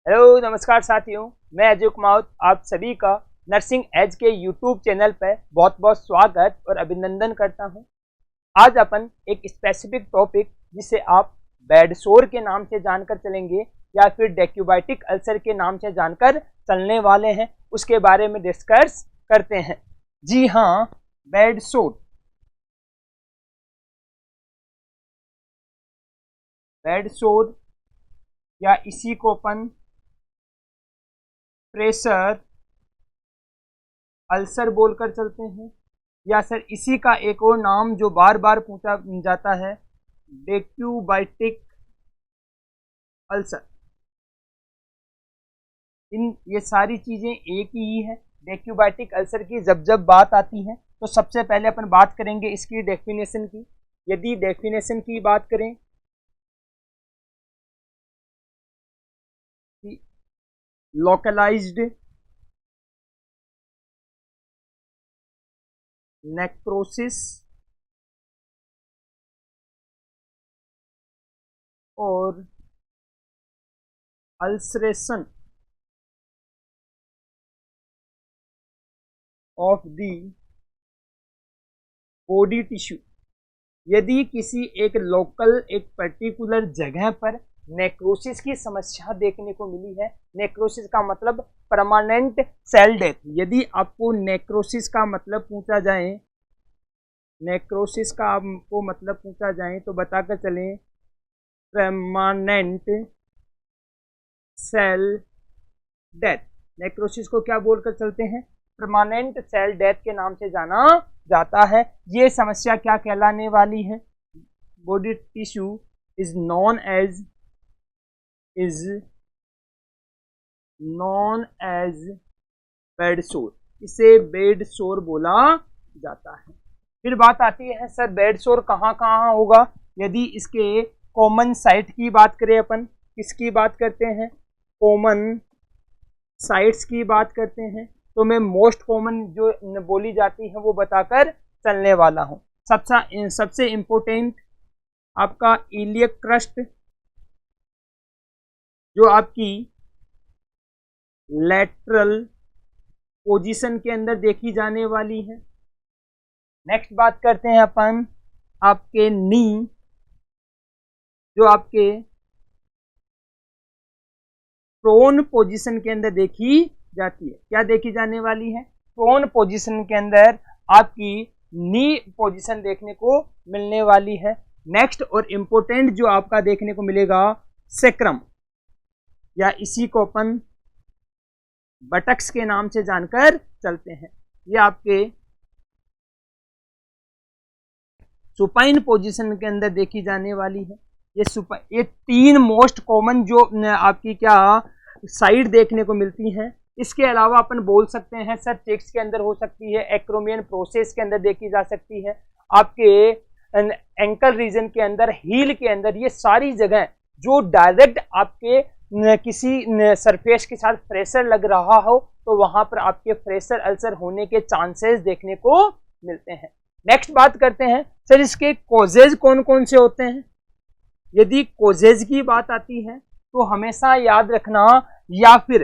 Hello नमस्कार साथियों, मैं अजय कुमार आप सभी का नर्सिंग एज के यूट्यूब चैनल पर बहुत बहुत स्वागत और अभिनंदन करता हूं। आज अपन एक स्पेसिफिक टॉपिक जिसे आप बेड सोर के नाम से जानकर चलेंगे या फिर डेक्यूबाइटिक अल्सर के नाम से जानकर चलने वाले हैं, उसके बारे में डिस्कस करते हैं। जी हाँ, बेड सोर। बेड सोर या इसी को अपन प्रेशर अल्सर बोलकर चलते हैं, या सर इसी का एक और नाम जो बार बार पूछा जाता है, डेक्यूबाइटिक अल्सर। ये सारी चीजें एक ही है। डेक्यूबाइटिक अल्सर की जब जब बात आती है तो सबसे पहले अपन बात करेंगे इसकी डेफिनेशन की। यदि डेफिनेशन की बात करें, localized necrosis और ulceration of the body tissue। यदि किसी एक लोकल, एक पर्टिकुलर जगह पर नेक्रोसिस की समस्या देखने को मिली है, नेक्रोसिस का मतलब परमानेंट सेल डेथ। यदि आपको नेक्रोसिस का मतलब पूछा जाए, नेक्रोसिस का आपको मतलब पूछा जाए तो बताकर चलें, परमानेंट सेल डेथ। नेक्रोसिस को क्या बोलकर चलते हैं? परमानेंट सेल डेथ के नाम से जाना जाता है। ये समस्या क्या कहलाने वाली है? Body tissue is known as bed sore. इसे बेड सोर बोला जाता है। फिर बात आती है, सर बेड सोर कहाँ कहाँ होगा? यदि इसके कॉमन साइट की बात करें, अपन किसकी बात करते हैं? कॉमन साइट्स की बात करते हैं, तो मैं मोस्ट कॉमन जो बोली जाती है वो बताकर चलने वाला हूँ। सबसे इम्पोर्टेंट आपका इलियक क्रस्ट, जो आपकी लैटरल पोजीशन के अंदर देखी जाने वाली है। नेक्स्ट बात करते हैं अपन आपके नी, जो आपके प्रोन पोजीशन के अंदर देखी जाती है। क्या देखी जाने वाली है? प्रोन पोजीशन के अंदर आपकी नी पोजीशन देखने को मिलने वाली है। नेक्स्ट और इम्पोर्टेंट जो आपका देखने को मिलेगा, सेक्रम, या इसी को अपन बटक्स के नाम से जानकर चलते हैं। ये आपके सुपाइन पोजीशन के अंदर देखी जाने वाली है। ये तीन मोस्ट कॉमन जो आपकी क्या साइड देखने को मिलती हैं। इसके अलावा अपन बोल सकते हैं सर चेक्स के अंदर हो सकती है, एक्रोमियन प्रोसेस के अंदर देखी जा सकती है, आपके एंकल रीजन के अंदर, हील के अंदर। ये सारी जगह जो डायरेक्ट आपके किसी सरफेस के साथ प्रेशर लग रहा हो तो वहां पर आपके प्रेशर अल्सर होने के चांसेस देखने को मिलते हैं। नेक्स्ट बात करते हैं, सर इसके कोजेज कौन कौन से होते हैं? यदि कोजेज की बात आती है तो हमेशा याद रखना, या फिर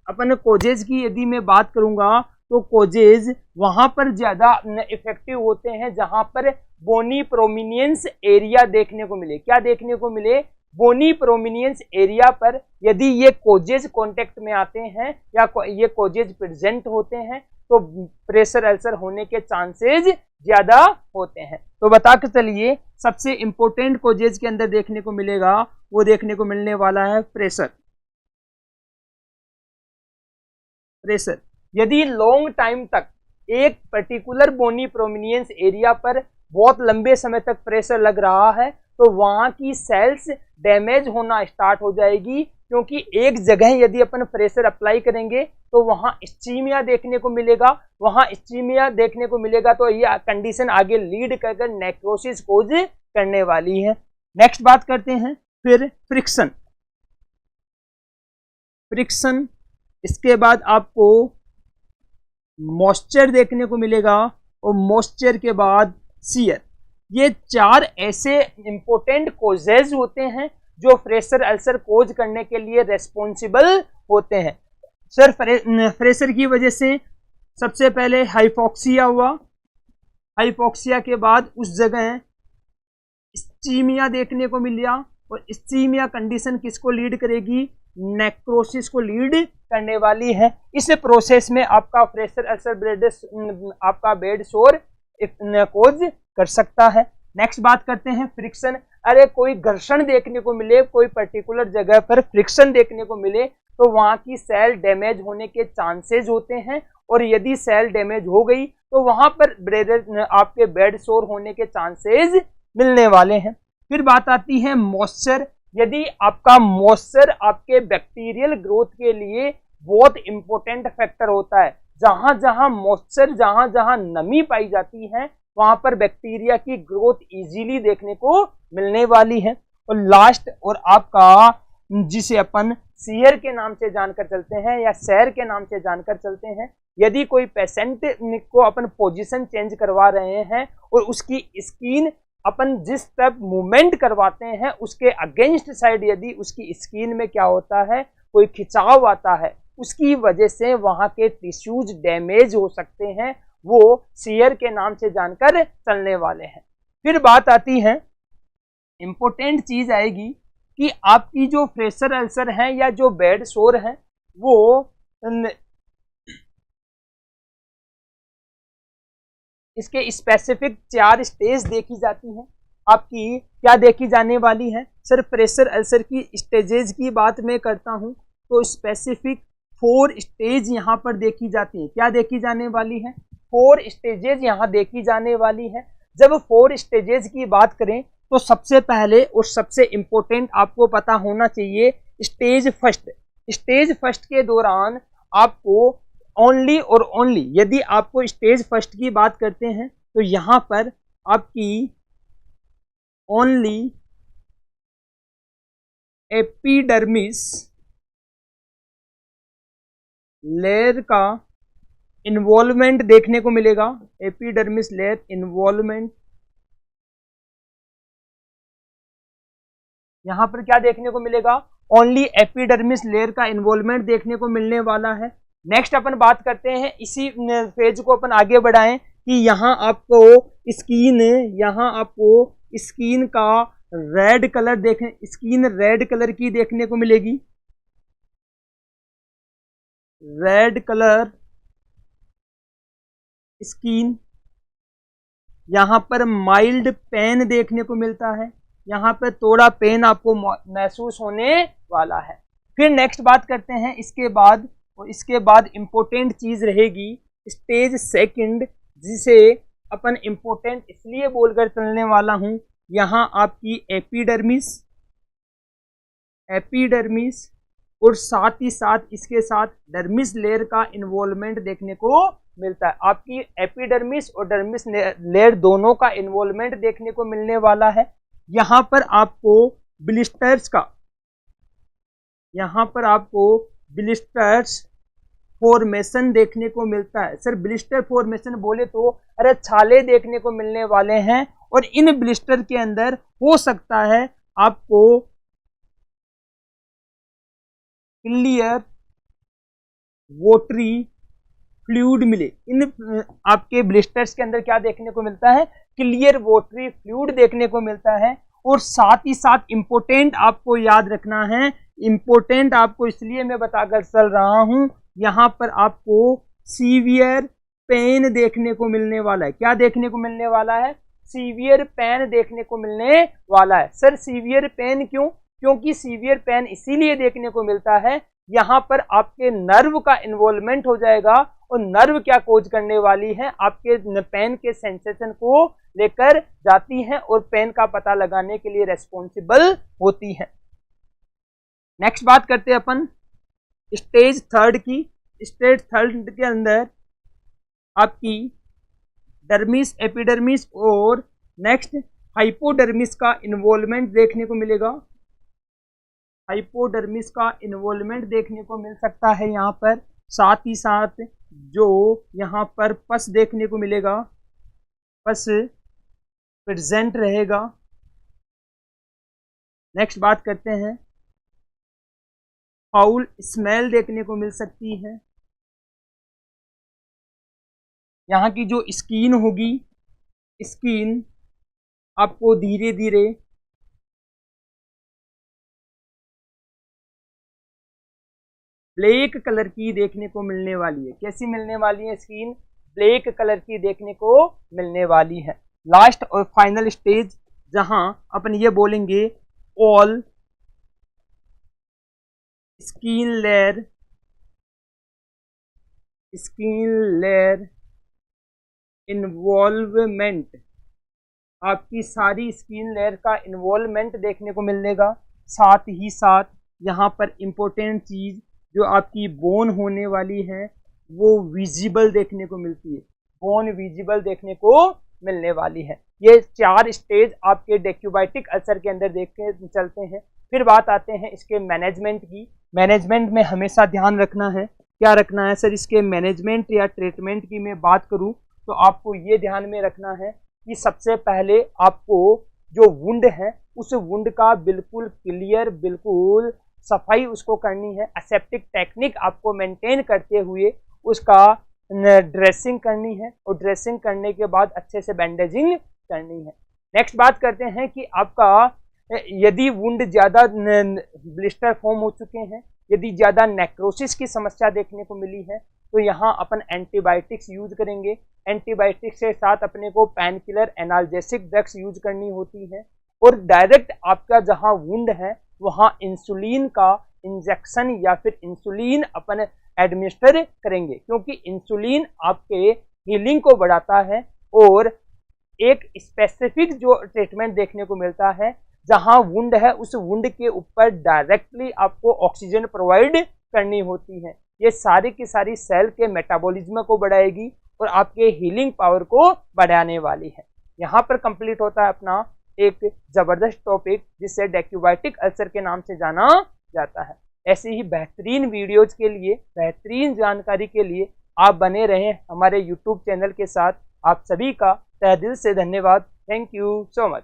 अपन कोजेज की यदि मैं बात करूंगा तो कोजेज वहां पर ज्यादा इफेक्टिव होते हैं जहां पर बोनी प्रोमिनियंस एरिया देखने को मिले। क्या देखने को मिले? बोनी प्रोमिनियंस एरिया पर यदि ये कोजेज कांटेक्ट में आते हैं या ये कोजेज प्रेजेंट होते हैं तो प्रेशर अल्सर होने के चांसेस ज्यादा होते हैं। तो बता के चलिए, सबसे इंपॉर्टेंट कोजेज के अंदर देखने को मिलेगा, वो देखने को मिलने वाला है प्रेशर। यदि लॉन्ग टाइम तक एक पर्टिकुलर बोनी प्रोमिनियंस एरिया पर बहुत लंबे समय तक प्रेशर लग रहा है तो वहां की सेल्स डैमेज होना स्टार्ट हो जाएगी, क्योंकि एक जगह यदि अपन प्रेशर अप्लाई करेंगे तो वहां इस्चीमिया देखने को मिलेगा। वहां इस्चीमिया देखने को मिलेगा तो ये कंडीशन आगे लीड कर नेक्रोसिस कोज करने वाली है। नेक्स्ट बात करते हैं फिर फ्रिक्शन। इसके बाद आपको मॉइस्चर देखने को मिलेगा और मॉइस्चर के बाद शियर। ये चार ऐसे इंपॉर्टेंट कोजेज होते हैं जो प्रेशर अल्सर कोज करने के लिए रेस्पॉन्सिबल होते हैं। सर प्रेशर की वजह से सबसे पहले हाइपोक्सिया हुआ, हाइपोक्सिया के बाद उस जगह इस्चीमिया देखने को मिल गया, और इस्चीमिया कंडीशन किसको लीड करेगी, नेक्रोसिस को लीड करने वाली है। इस प्रोसेस में आपका प्रेशर अल्सर आपका बेड सोर कोज कर सकता है। नेक्स्ट बात करते हैं फ्रिक्शन। अरे कोई घर्षण देखने को मिले, कोई पर्टिकुलर जगह पर फ्रिक्शन देखने को मिले तो वहां की सेल डैमेज होने के चांसेस होते हैं, और यदि सेल डैमेज हो गई तो वहां पर आपके बेड सोर होने के चांसेस मिलने वाले हैं। फिर बात आती है मॉइस्चर। यदि आपका मॉइस्चर आपके बैक्टीरियल ग्रोथ के लिए बहुत इंपॉर्टेंट फैक्टर होता है, जहां जहां मॉइस्चर, जहां जहां नमी पाई जाती है वहां पर बैक्टीरिया की ग्रोथ इजीली देखने को मिलने वाली है। और लास्ट और आपका जिसे अपन सीयर के नाम से जानकर चलते हैं या सैर के नाम से जानकर चलते हैं, यदि कोई पेशेंट को अपन पोजीशन चेंज करवा रहे हैं और उसकी स्किन अपन जिस तरफ मूवमेंट करवाते हैं उसके अगेंस्ट साइड यदि उसकी स्किन में क्या होता है, कोई खिंचाव आता है, उसकी वजह से वहां के टिश्यूज डैमेज हो सकते हैं, वो सीयर के नाम से जानकर चलने वाले हैं। फिर बात आती है, इंपॉर्टेंट चीज आएगी कि आपकी जो प्रेशर अल्सर है या जो बेड सोर है वो इसके स्पेसिफिक 4 स्टेज देखी जाती हैं। आपकी क्या देखी जाने वाली है, सर प्रेशर अल्सर की स्टेजेस की बात मैं करता हूं तो स्पेसिफिक 4 स्टेज यहां पर देखी जाती है। क्या देखी जाने वाली है, 4 स्टेजेस यहां देखी जाने वाली है। जब 4 स्टेजेस की बात करें तो सबसे पहले और सबसे इंपॉर्टेंट आपको पता होना चाहिए स्टेज फर्स्ट। स्टेज फर्स्ट के दौरान आपको ओनली और ओनली, यदि आपको स्टेज फर्स्ट की बात करते हैं तो यहां पर आपकी ओनली एपिडर्मिस लेयर का इन्वॉल्वमेंट देखने को मिलेगा। एपिडर्मिस लेयर इन्वॉल्वमेंट, यहां पर क्या देखने को मिलेगा, ओनली एपिडर्मिस लेयर का इन्वॉल्वमेंट देखने को मिलने वाला है। नेक्स्ट अपन बात करते हैं, इसी पेज को अपन आगे बढ़ाएं कि यहां आपको स्किन, यहां आपको स्किन का रेड कलर देखें, स्किन रेड कलर की देखने को मिलेगी। रेड कलर स्किन, यहां पर माइल्ड पेन देखने को मिलता है, यहां पर थोड़ा पेन आपको महसूस होने वाला है। फिर नेक्स्ट बात करते हैं इसके बाद, और इसके बाद इंपॉर्टेंट चीज रहेगी स्टेज सेकंड, जिसे अपन इंपॉर्टेंट इसलिए बोलकर चलने वाला हूं। यहां आपकी एपिडर्मिस, एपिडर्मिस और साथ ही साथ इसके साथ डर्मिस लेयर का इन्वॉल्वमेंट देखने को मिलता है। आपकी एपिडर्मिस और डर्मिस लेयर दोनों का इन्वॉल्वमेंट देखने को मिलने वाला है। यहां पर आपको ब्लिस्टर्स का, यहां पर आपको ब्लिस्टर्स फॉर्मेशन देखने को मिलता है। सर ब्लिस्टर फॉर्मेशन बोले तो अरे छाले देखने को मिलने वाले हैं, और इन ब्लिस्टर के अंदर हो सकता है आपको क्लियर वोटरी फ्लूइड मिले। इन आपके ब्लिस्टर्स के अंदर क्या देखने को मिलता है, क्लियर वोटरी फ्लूइड देखने को मिलता है। और साथ ही साथ इंपॉर्टेंट आपको याद रखना है, इंपॉर्टेंट आपको इसलिए मैं बताकर चल रहा हूं, यहां पर आपको सीवियर पेन देखने को मिलने वाला है। क्या देखने को मिलने वाला है, सीवियर पेन देखने को मिलने वाला है। सर सीवियर पेन क्यों, क्योंकि सीवियर पेन इसीलिए देखने को मिलता है, यहां पर आपके नर्व का इन्वॉल्वमेंट हो जाएगा, और नर्व क्या कोज करने वाली है, आपके पेन के सेंसेशन को लेकर जाती है और पेन का पता लगाने के लिए रेस्पॉन्सिबल होती है। नेक्स्ट बात करते हैं अपन स्टेज थर्ड की। स्टेज थर्ड के अंदर आपकी डर्मिस, एपिडर्मिस और नेक्स्ट हाइपोडर्मिस का इन्वॉल्वमेंट देखने को मिलेगा। हाइपोडर्मिस का इन्वॉल्वमेंट देखने को मिल सकता है यहाँ पर। साथ ही साथ जो यहाँ पर पस देखने को मिलेगा, पस प्रेजेंट रहेगा। नेक्स्ट बात करते हैं, फाउल स्मेल देखने को मिल सकती है। यहाँ की जो स्किन होगी, स्किन आपको धीरे धीरे ब्लैक कलर की देखने को मिलने वाली है। कैसी मिलने वाली है स्किन? ब्लैक कलर की देखने को मिलने वाली है। लास्ट और फाइनल स्टेज जहां अपन ये बोलेंगे, ऑल स्किन लेयर इन्वॉल्वमेंट, आपकी सारी स्किन लेयर का इन्वॉल्वमेंट देखने को मिलेगा। साथ ही साथ यहाँ पर इम्पोर्टेंट चीज़ जो आपकी बोन होने वाली है वो विजिबल देखने को मिलती है, बोन विजिबल देखने को मिलने वाली है। ये 4 स्टेज आपके डेक्यूबाइटिक अल्सर के अंदर देख के चलते हैं। फिर बात आते हैं इसके मैनेजमेंट की। मैनेजमेंट में हमेशा ध्यान रखना है, क्या रखना है सर? इसके मैनेजमेंट या ट्रीटमेंट की मैं बात करूं तो आपको ये ध्यान में रखना है कि सबसे पहले आपको जो वुंड है उस वुंड का बिल्कुल क्लियर, बिल्कुल सफाई उसको करनी है। एसेप्टिक टेक्निक आपको मेंटेन करते हुए उसका ड्रेसिंग करनी है और ड्रेसिंग करने के बाद अच्छे से बैंडेजिंग करनी है। नेक्स्ट बात करते हैं कि आपका यदि वुंड ज़्यादा ब्लिस्टर फॉर्म हो चुके हैं, यदि ज़्यादा नेक्रोसिस की समस्या देखने को मिली है तो यहाँ अपन एंटीबायोटिक्स यूज करेंगे। एंटीबायोटिक्स के साथ अपने को pain killer, analgesic drugs use करनी होती है और डायरेक्ट आपका जहाँ वुंड है वहाँ इंसुलिन का इंजेक्शन या फिर इंसुलिन अपन एडमिनिस्टर करेंगे, क्योंकि इंसुलिन आपके हीलिंग को बढ़ाता है। और एक स्पेसिफिक जो ट्रीटमेंट देखने को मिलता है, जहां वुंड है उस वुंड के ऊपर डायरेक्टली आपको ऑक्सीजन प्रोवाइड करनी होती है। ये सारी की सारी सेल के मेटाबॉलिज्म को बढ़ाएगी और आपके हीलिंग पावर को बढ़ाने वाली है। यहाँ पर कंप्लीट होता है अपना एक जबरदस्त टॉपिक जिसे डेक्यूबाइटिक अल्सर के नाम से जाना जाता है। ऐसे ही बेहतरीन वीडियोज के लिए, बेहतरीन जानकारी के लिए आप बने रहें हमारे यूट्यूब चैनल के साथ। आप सभी का तहे दिल से धन्यवाद। Thank you so much.